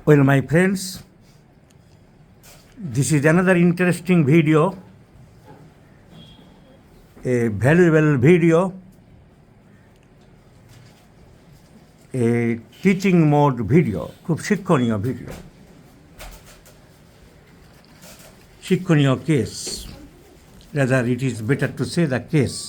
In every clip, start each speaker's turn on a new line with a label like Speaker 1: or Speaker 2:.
Speaker 1: Well, my friends, this is another interesting video, a valuable video, a teaching mode video, খুব শিক্ষণীয় video, শিক্ষণীয় case. Rather, it is better to say the case.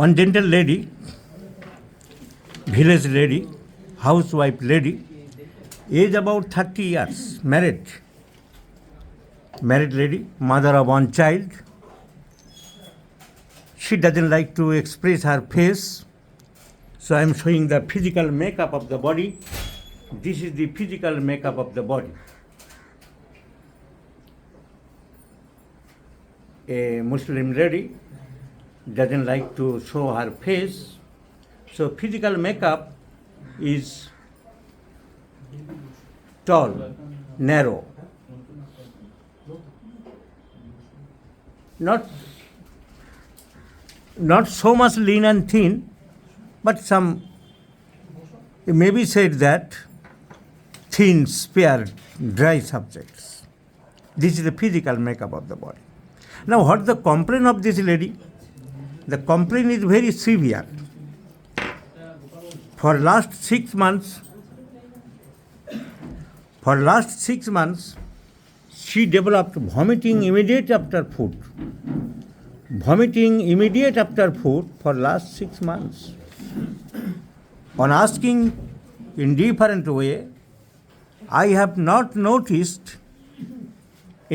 Speaker 1: One gentle lady, village lady, housewife lady, age about 30 years, married lady, mother of one child. She doesn't like to express her face, so I am showing the physical makeup of the body. This is the physical makeup of the body. A Muslim lady doesn't like to show her face, so physical makeup is tall, narrow, not so much lean and thin, but some, it may be said that thin, spare, dry subjects. This is the physical makeup of the body. Now, what is the complaint of this lady? The complaint is very severe. For last 6 months, she developed vomiting immediate after food. Vomiting immediate after food for last 6 months. On asking in different way, I have not noticed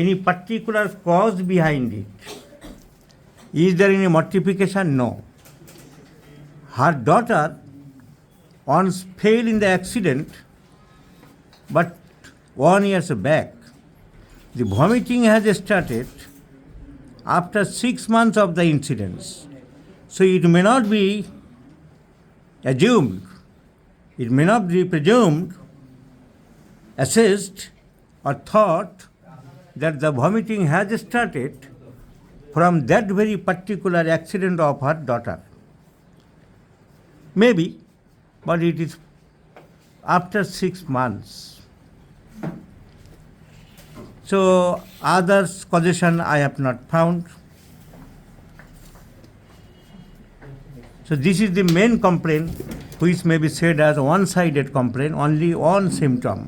Speaker 1: any particular cause behind it. Is there any mortification? No. Her daughter once fell in the accident, but 1 year back. The vomiting has started after 6 months of the incidents. So it may not be assumed, it may not be presumed, assessed or thought that the vomiting has started from that very particular accident of her daughter. Maybe, but it is after 6 months. So other causation I have not found. So this is the main complaint, which may be said as one-sided complaint, only one symptom.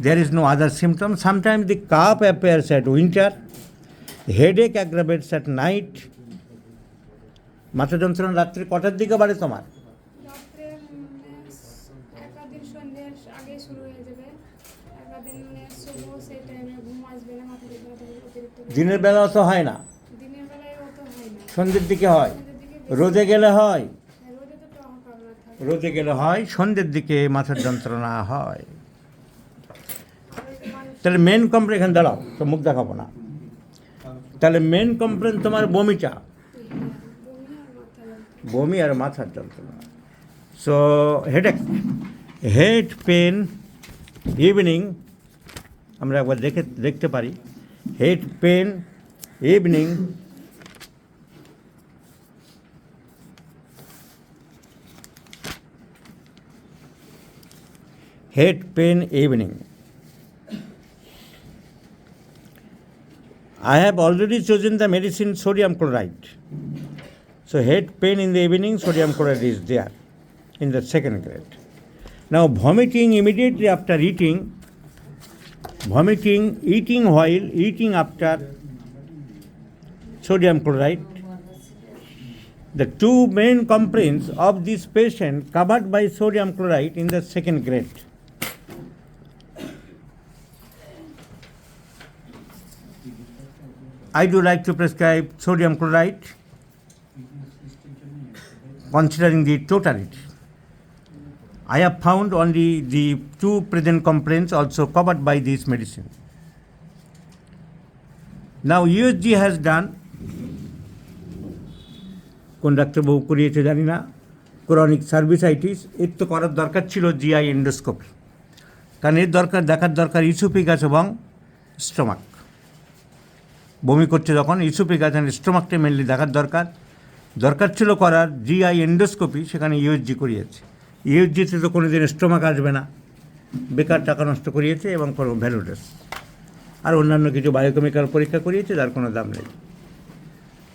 Speaker 1: There is no other symptom. Sometimes the cough appears at winter, headache aggravates at night. মাথা যন্ত্রণা রাত্রে কটার দিকে বাড়ে তোমার? দিনের বেলা অত হয় না, সন্ধ্যের দিকে হয়, রোদে গেলে হয়, সন্ধ্যের দিকে মাথার যন্ত্রণা হয়। তাহলে মেন কমপ্লেন, এখানে দাঁড়াও তো মুখ দেখাবো না, তাহলে মেন কমপ্লেন তোমার বমিটা, বমি আর মাথার যন্ত্রণা। সো হেড পেন ইভিনিং, আমরা একবার দেখতে পারি। Head pain evening, head pain evening. I have already chosen the medicine sodium chloride. So head pain in the evening, sodium chloride is there in the second grade. Now vomiting immediately after eating, eating while eating after sodium chloride. The two main complaints of this patient covered by sodium chloride in the second grade. I do like to prescribe sodium chloride considering the totality. I have found only the two present complaints also covered by this medicine. Now USG has done, কোন ডাক্তারবাবু করিয়েছে জানি না, chronic cervicitis, এর তো করার দরকার ছিল জিআই এন্ডোস্কোপি, কারণ এর দেখার দরকার ইসোফেগাস এবং স্টোমাক। বমি করছে যখন ইসোফেগাস অ্যান্ড স্টোমাকটা মেনলি দেখার দরকার ছিল করার জিআই এন্ডোস্কোপি, সেখানে ইউএসজি করিয়েছে। ইউজিতে তো কোনো দিন স্টোমাক আসবে না, বেকার টাকা নষ্ট করিয়েছে এবং কোনো ভ্যালুলেস। আর অন্যান্য কিছু বায়োকেমিক্যাল পরীক্ষা করিয়েছে, যার কোনো দাম নেই।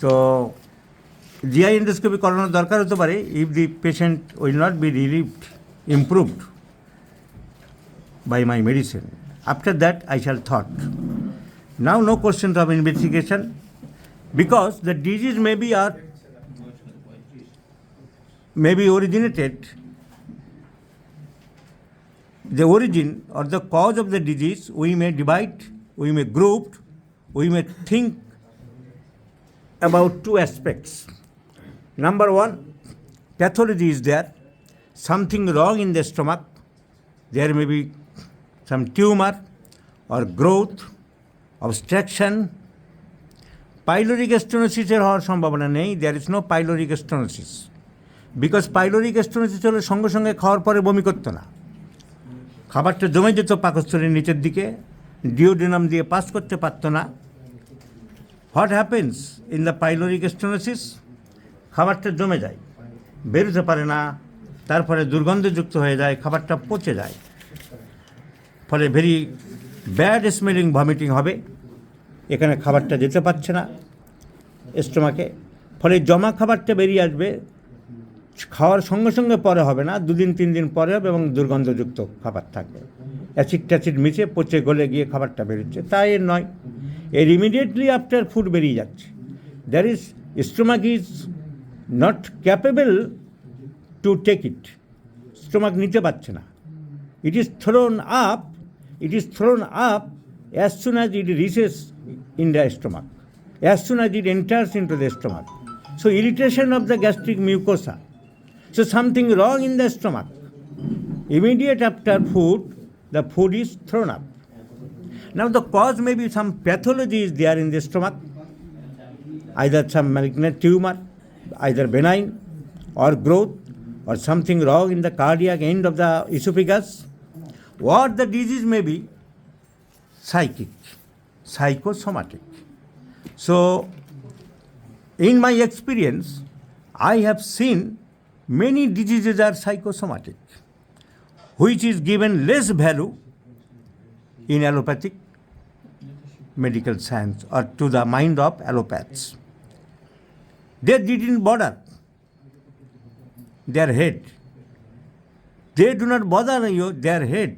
Speaker 1: তো জিআই এন্ডোস্কোপি করানোর দরকার হতে পারে if the patient will not be relieved, improved by my medicine. After that, I shall thought. Now, no questions of investigation, because the disease may be originated. The origin or the cause of the disease we may divide, we may group, we may think about two aspects. Number one, pathology is there, something wrong in the stomach. There may be some tumor or growth, obstruction. Pyloric stenosis হওয়ার সম্ভাবনা নেই, there is no pyloric stenosis, because pyloric stenosis হলে সঙ্গে সঙ্গে খাওয়ার পরে বমি করতো না, খাবারটা জমে যেত পাকস্থলীর নিচের দিকে, ডিওডেনাম দিয়ে পাস করতে পারতো না। What happens in the pyloric stenosis? খাবারটা জমে যায়, বেরোতে পারে না, তারপরে দুর্গন্ধযুক্ত হয়ে যায়, খাবারটা পচে যায়, ফলে ভেরি ব্যাড স্মেলিং ভমিটিং হবে, এখানে খাবারটা যেতে পারছে না স্টোমাকে, ফলে জমা খাবারটা বেরিয়ে আসবে, খাওয়ার সঙ্গে সঙ্গে পরে হবে না, 2 দিন 3 দিন পরে হবে এবং দুর্গন্ধযুক্ত খাবার থাকবে, অ্যাসিড ট্যাসিড মিশে পচে গলে গিয়ে খাবারটা বেরোচ্ছে। তাই এর নয়, এর ইমিডিয়েটলি আফটার ফুড বেরিয়ে যাচ্ছে। There is stomach is not capable to take it, stomach নিতে পারছে না। It is thrown up as soon as it reaches in the stomach, as soon as it enters into the stomach. So irritation of the gastric mucosa. So something wrong in the stomach. Immediate after food, the food is thrown up. Now the cause may be some pathology is there in the stomach, either some malignant tumor, either benign or growth, or something wrong in the cardiac end of the esophagus. What the disease may be, psychic, psychosomatic. So, in my experience, I have seen many diseases are psychosomatic, which is given less value in allopathic medical science or to the mind of allopaths. They didn't bother their head. They do not bother their head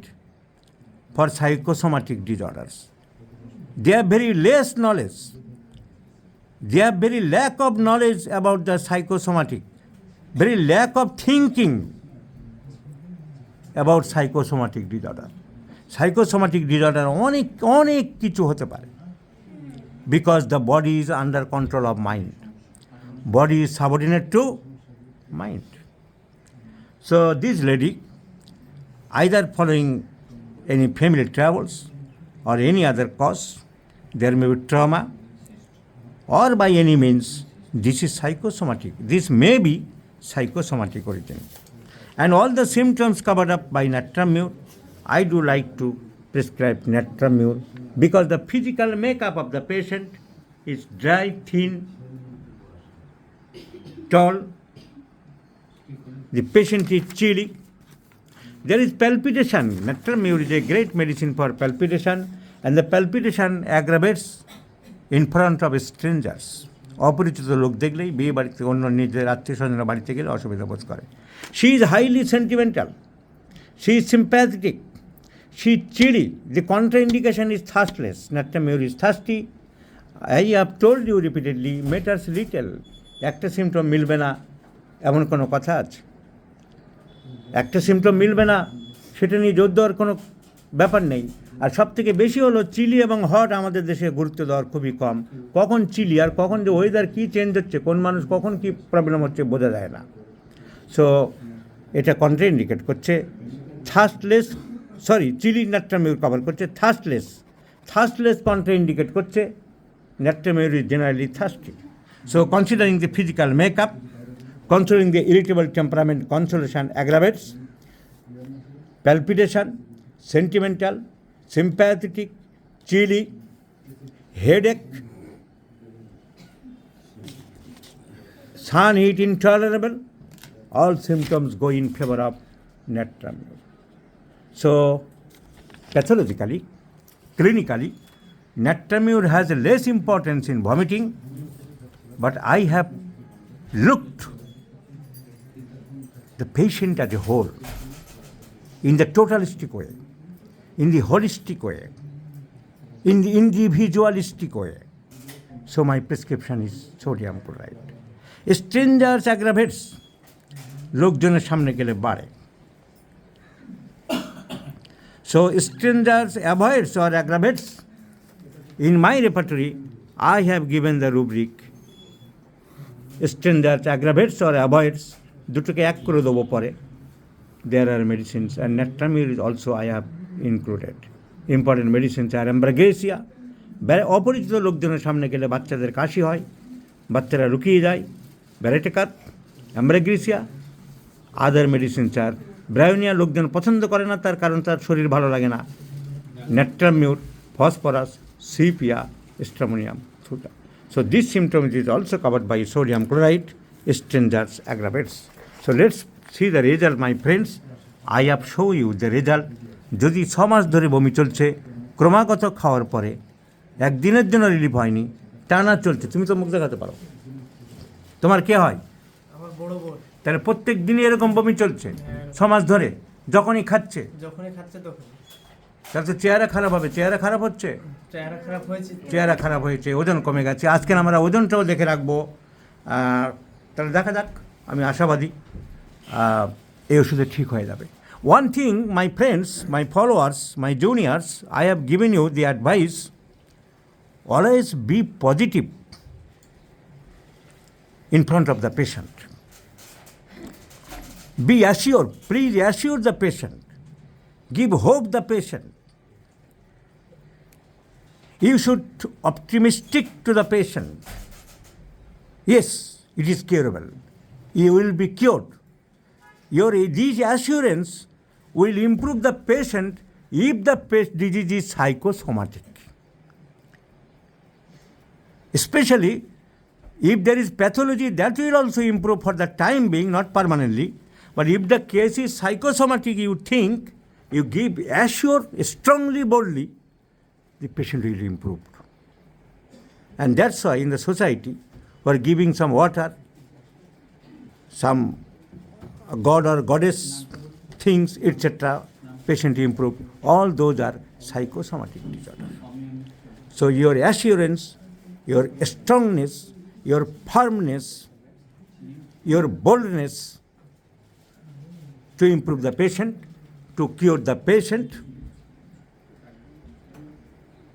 Speaker 1: for psychosomatic disorders. They have very less knowledge. They have very lack of knowledge about the psychosomatic, very lack of thinking about psychosomatic disorder. Psychosomatic disorder অনেক কিছু হতে পারে, because the body is under control of mind. Body is subordinate to mind. So this lady, either following any family travels or any other cause, there may be trauma, or by any means, this is psychosomatic. This may be psychosomatic origin. And all the symptoms covered up by natramur, I do like to prescribe natramur, because the physical makeup of the patient is dry, thin, tall. The patient is chilly. There is palpitation. Natramur is a great medicine for palpitation, and the palpitation aggravates in front of strangers. অপরিচিত লোক দেখলেই, বিয়ে বাড়িতে অন্য নিজের আত্মীয় স্বজনের বাড়িতে গেলে অসুবিধা বোধ করে। She is highly sentimental. She is sympathetic. She is chilly. The contraindication is thirstless. Natramur is thirsty. I have told you repeatedly, matters little. একটা সিমটম মিলবে না এমন কোনো কথা আছে? একটা সিমটম মিলবে না সেটা নিয়ে জোর দেওয়ার কোনো ব্যাপার নেই। আর সবথেকে বেশি হলো চিলি এবং হট আমাদের দেশে গুরুত্ব দেওয়ার খুবই কম। কখন চিলি আর কখন যে ওয়েদার কী চেঞ্জ হচ্ছে, কোন মানুষ কখন কী প্রবলেম হচ্ছে বোঝা যায় না। সো এটা কন্ট্রাইন্ডিকেট করছে। থার্স্টলেস, চিলি নাট্রামিউর কভার করছে। থার্স্টলেস কন্ট্রাইন্ডিকেট করছে। Natrum mur is generally thirsty. So considering the physical makeup, considering the irritable temperament, consolation aggravates, palpitation, sentimental, sympathetic, chilly, headache, sun heat intolerable, all symptoms go in favor of natramure. So, pathologically, clinically, natramure has less importance in vomiting, but I have looked the patient as a whole, in the totalistic way, in the holistic way, in the individualistic way. So my prescription is sodium chloride. Strangers aggravates, লোকজনের সামনে গেলে বাড়ে. So strangers avoids or aggravates. In my repertory, I have given the rubric strangers aggravates or avoids. দুটোকে এক করে দেবো পরে. There are medicines and natramure is also I have included. Important medicines are ambrosia. অপরিচিত লোকজনের সামনে গেলে বাচ্চাদের কাশি হয়, বাচ্চারা লুকিয়ে যায়, ব্যারেটেকার, অ্যাম্ব্রাগ্রেসিয়া. আদার মেডিসিনস আর ব্রায়োনিয়া, লোকজন পছন্দ করে না, তার কারণ তার শরীর ভালো লাগে না. natramure, phosphorus, sepia, stramonium, thuta. So this symptom is also covered by sodium chloride, strangers aggravates. So let's see the result, my friends. I have shown you the result. যদি 6 মাস ধরে বমি চলছে, ক্রমাগত খাওয়ার পরে একদিনের জন্য রিলিফ হয়নি, টানা চলছে, তুমি তো মুখ দেখাতে পারো, তোমার কে হয়?
Speaker 2: আমার বড় বোন।
Speaker 1: তাহলে প্রত্যেক দিনই এরকম বমি চলছে 6 মাস ধরে, যখনই খাচ্ছে
Speaker 2: তখন
Speaker 1: তাহলে তো চেহারা খারাপ হবে. চেহারা খারাপ হচ্ছে, চেহারা খারাপ হয়েছে, ওজন কমে গেছে. আজকে আমরা ওজনটাও দেখে রাখবো. তাহলে দেখা যাক, আমি আশাবাদী এই ওষুধে ঠিক হয়ে যাবে. One thing, my friends, my followers, my juniors, I have given you the advice, always be positive in front of the patient. Be assured, please assure the patient. Give hope the patient. You should optimistic to the patient. Yes, it is curable. You will be cured. This assurance will improve the patient if the disease is psychosomatic. Especially if there is pathology, that will also improve for the time being, not permanently. But if the case is psychosomatic, you think, you give assure strongly, boldly, the patient will improve. And that's why in the society, we are giving some water, some god or goddess things, etc., patient improve. All those are psychosomatic disorders. So your assurance, your strongness, your firmness, your boldness to improve the patient, to cure the patient,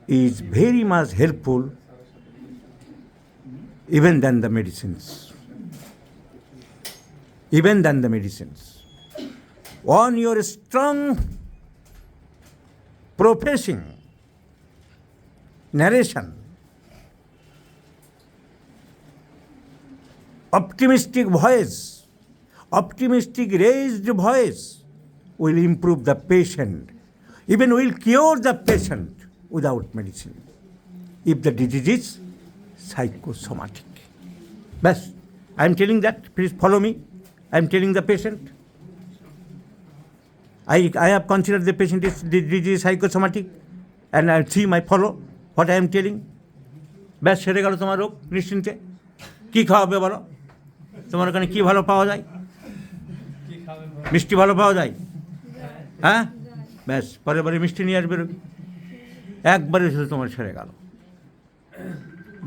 Speaker 1: is very much helpful even than the medicines. Even than the medicines. On your strong professing narration, optimistic voice, optimistic raised voice will improve the patient, even will cure the patient without medicine, if the disease is psychosomatic. Bas, I am telling that, please follow me. I am telling the patient. I have considered the patient is disease psychosomatic, and I see my follow what I am telling. ব্যাস সেরে গেল তোমার রোগ নিশ্চিন্তে. কী খাওয়াবে বলো? তোমার ওখানে কী ভালো পাওয়া যায়? মিষ্টি ভালো পাওয়া যায়? হ্যাঁ, ব্যাস পরের বারে মিষ্টি নিয়ে আসবে রোগী. একবারে শুধু তোমার সেরে গেল.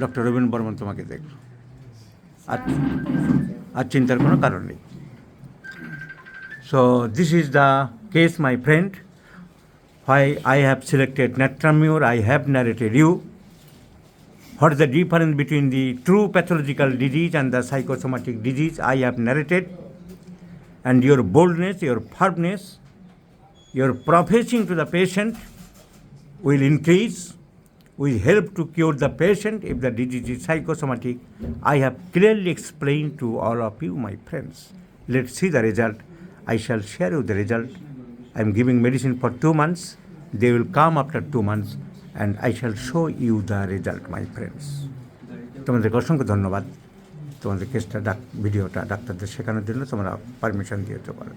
Speaker 1: ডক্টর রবীন বর্মন তোমাকে দেখল, আর চিন্তার কোনো কারণ নেই. So this is the case, my friend. Why I have selected natramure, I have narrated you. What is the difference between the true pathological disease and the psychosomatic disease, I have narrated. And your boldness, your firmness, your professing to the patient will increase, will help to cure the patient if the disease is psychosomatic. I have clearly explained to all of you, my friends. Let's see the result. I shall share you the result. I am giving medicine for 2 months. They will come after 2 months and I shall show you the result, my friends. তোমাদেরকে অসংখ্য ধন্যবাদ. তোমাদের কেসটা ভিডিওটা ডাক্তারদের শেখানোর জন্য তোমরা পারমিশন দিয়েতে পারো.